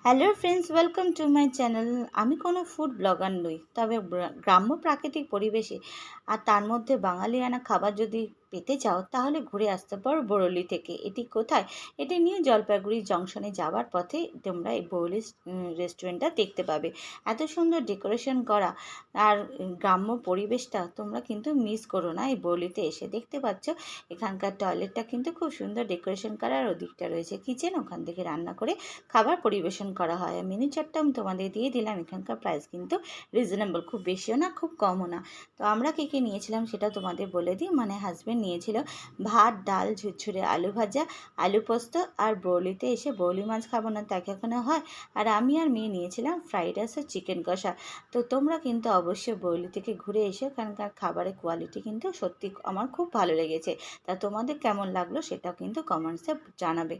Hello friends, welcome to my channel. আমি কোনো food blogger নই, তবে গ্রাম্য প্রাকৃতিক পরিবেশে আর তার মধ্যে বাঙালিয়ানা খাবার যদি পেতে চাও তাহলে ঘুরে আসতে পারো বরলি থেকে। এটি কোথায়? এটি নিউ জলপাইগুড়ি জংশনে যাওয়ার পথে তোমরা এই বরলি রেস্টুরেন্টটা দেখতে পাবে। এত সুন্দর ডেকোরেশন করা আর গ্রাম্য পরিবেশটা তোমরা কিন্তু মিস করো না। এই বরলিতে এসে দেখতে পাচ্ছ এখানকার টয়লেটটা কিন্তু খুব সুন্দর ডেকোরেশন করা, আর ওদিকটা রয়েছে কিচেন, ওখান থেকে রান্না করে খাবার পরিবেশন করা হয়। আর মেনু চার্টটা আমি তোমাদের দিয়ে দিলাম। এখানকার প্রাইস কিন্তু রিজনেবল, খুব বেশিও না খুব কমও না। তো আমরা কী কী নিয়েছিলাম সেটা তোমাদের বলে দিই। হাজব্যান্ড নিয়েছিল ভাত, ডাল, ঝুরঝুরে আলু ভাজা, আলু পোস্ত, আর বরলিতে এসে বরলি মাছ খাবো না তা কখনো হয়। আর আমি আর মেয়ে নিয়েছিলাম ফ্রাইড রাইস আর চিকেন কষা। তো তোমরা কিন্তু অবশ্যই বরলি থেকে ঘুরে এসে এখানকার খাবারের কোয়ালিটি কিন্তু সত্যি আমার খুব ভালো লেগেছে। তা তোমাদের কেমন লাগলো সেটাও কিন্তু কমেন্টসে জানাবে।